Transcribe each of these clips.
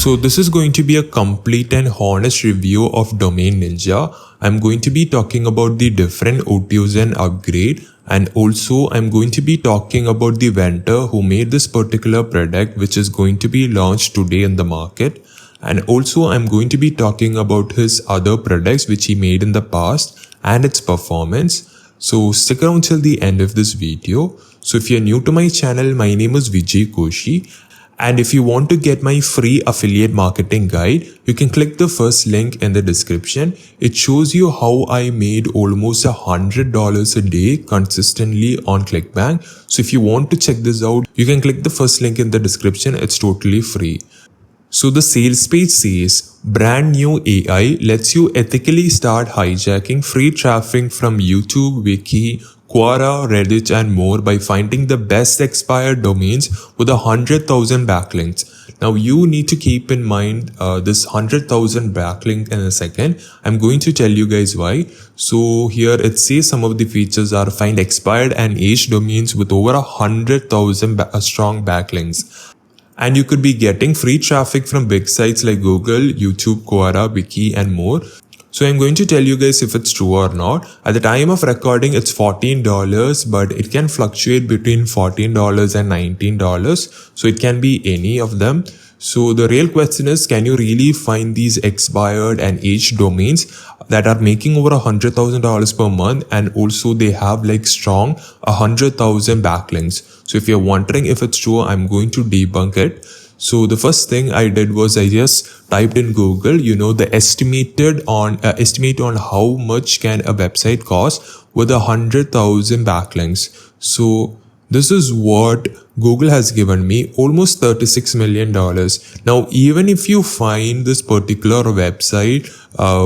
So this is going to be a complete and honest review of Domain Ninja. I'm going to be talking about the different OTUs and upgrade, and also I'm going to be talking about the vendor who made this particular product which is going to be launched today in the market. And also I'm going to be talking about his other products which he made in the past and its performance. So stick around till the end of this video. So if you're new to my channel, my name is Vijay Koshi. And if you want to get my free affiliate marketing guide, you can click the first link in the description. It shows you how I made almost $100 a day consistently on ClickBank. So if you want to check this out, you can click the first link in the description. It's totally free. So the sales page says, brand new AI lets you ethically start hijacking free traffic from YouTube, Wiki, Quora, Reddit and more by finding the best expired domains with 100,000 backlinks. Now you need to keep in mind this 100,000 backlink in a second. I'm going to tell you guys why. So here it says some of the features are find expired and aged domains with over 100,000 strong backlinks. And you could be getting free traffic from big sites like Google, YouTube, Quora, Wiki and more. So I'm going to tell you guys if it's true or not. At the time of recording, it's $14, but it can fluctuate between $14 and $19. So it can be any of them. So the real question is, can you really find these expired and aged domains that are making over $100,000 per month, and also they have like strong 100,000 backlinks? So if you're wondering if it's true, I'm going to debunk it. So the first thing I did was I just typed in Google, the estimate on how much can a website cost with 100,000 backlinks. So this is what Google has given me, almost $36 million. Now, even if you find this particular website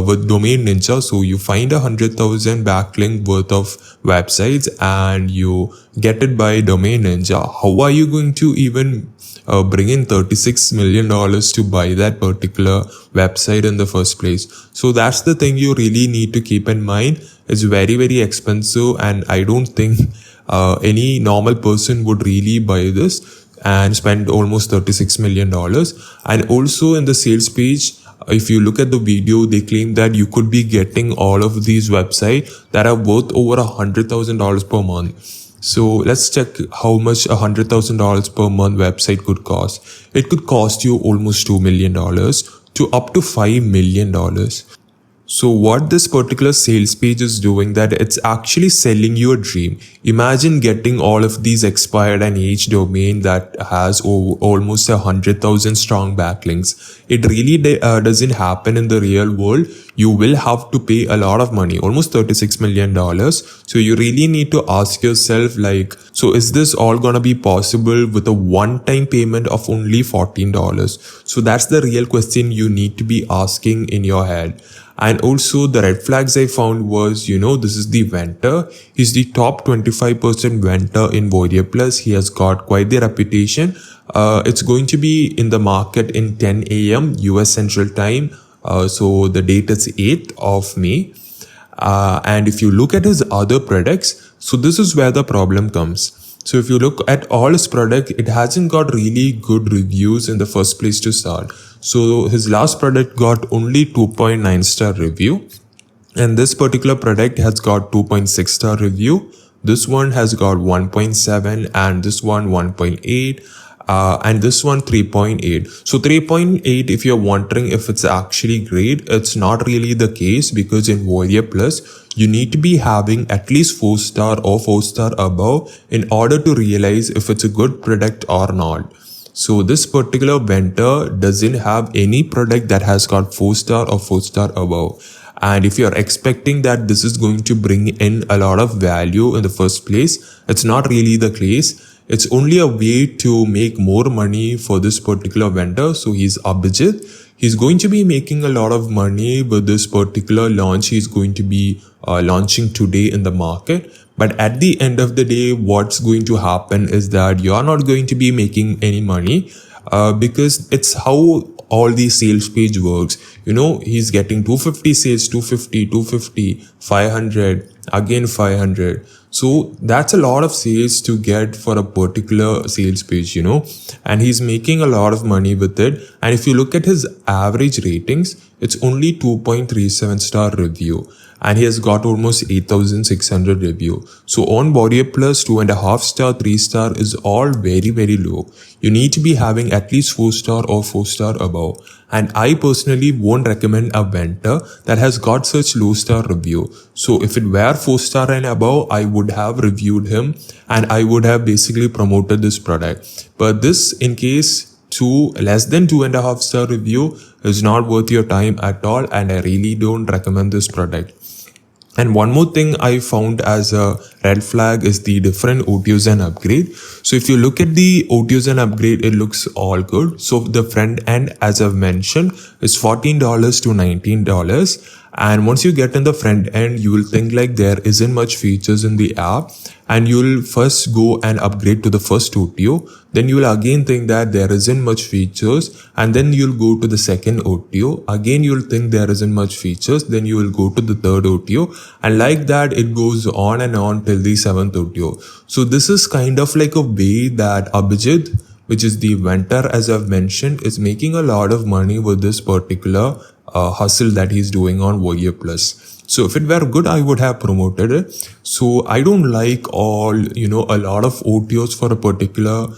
with Domain Ninja, so you find 100,000 backlink worth of websites and you get it by Domain Ninja, how are you going to even bring in $36 million to buy that particular website in the first place? So that's the thing you really need to keep in mind. It's very, very expensive, and I don't think any normal person would really buy this and spend almost $36 million. And also in the sales page, if you look at the video, they claim that you could be getting all of these websites that are worth over $100,000 per month. So let's check how much $100,000 per month website could cost. It could cost you almost $2 million to up to $5 million. So what this particular sales page is doing, that it's actually selling you a dream. Imagine getting all of these expired and aged domain that has almost 100,000 strong backlinks. It really doesn't happen in the real world. You will have to pay a lot of money, almost $36 million. So you really need to ask yourself, so is this all gonna be possible with a one-time payment of only $14? So that's the real question you need to be asking in your head. And also the red flags I found was, this is the vendor. He's the top 25% vendor in Voidia Plus. He has got quite the reputation. It's going to be in the market in 10 a.m. US Central Time. So the date is 8th of May. And if you look at his other products, so this is where the problem comes. So if you look at all his product, it hasn't got really good reviews in the first place to start. So his last product got only 2.9 star review. And this particular product has got 2.6 star review. This one has got 1.7 and this one 1.8. And this one 3.8. So 3.8, if you're wondering if it's actually great, it's not really the case, because in Voidia Plus, you need to be having at least 4 star or 4 star above in order to realize if it's a good product or not. So this particular vendor doesn't have any product that has got 4 star or 4 star above. And if you're expecting that this is going to bring in a lot of value in the first place, it's not really the case. It's only a way to make more money for this particular vendor. So he's Abhijit. He's going to be making a lot of money with this particular launch. He's going to be launching today in the market. But at the end of the day, what's going to happen is that you're not going to be making any money because it's how all the sales page works. He's getting 250 sales, 250, 500, again 500. So that's a lot of sales to get for a particular sales page, and he's making a lot of money with it. And if you look at his average ratings, it's only 2.37 star review, and he has got almost 8,600 review. So on Warrior Plus, 2.5 star, 3 star is all very, very low. You need to be having at least 4 star or 4 star above. And I personally won't recommend a vendor that has got such low star review. So if it were 4 star and above, I would have reviewed him and I would have basically promoted this product. But this, in case less than 2.5 star review, is not worth your time at all, and I really don't recommend this product. And one more thing I found as a red flag is the different OTOs and upgrade. So if you look at the OTOs and upgrade, it looks all good. So the front end, as I've mentioned, is $14 to $19. And once you get in the front end, you will think like there isn't much features in the app, and you'll first go and upgrade to the first OTO. Then you will again think that there isn't much features, and then you'll go to the second OTO. Again, you'll think there isn't much features. Then you will go to the third OTO, and like that, it goes on and on till the 7th OTO. So this is kind of like a way that Abhijit, which is the vendor, as I've mentioned, is making a lot of money with this particular hustle that he's doing on Warrior Plus. So if it were good, I would have promoted it. So I don't like a lot of OTOs for a particular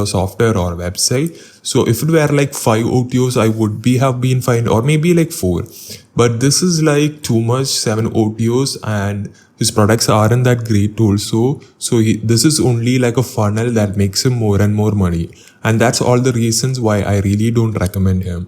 software or website. So if it were like 5 OTOs, I would have been fine, or maybe like 4. But this is like too much, 7 OTOs, and his products aren't that great also. So this is only like a funnel that makes him more and more money. And that's all the reasons why I really don't recommend him.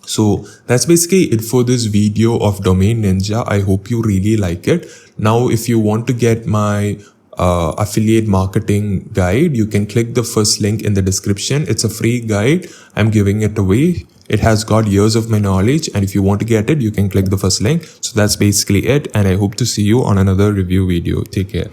So that's basically it for this video of Domain Ninja. I hope you really like it. Now, if you want to get my affiliate marketing guide, you can click the first link in the description. It's a free guide. I'm giving it away. It has got years of my knowledge, and if you want to get it, you can click the first link. So that's basically it, and I hope to see you on another review video. Take care.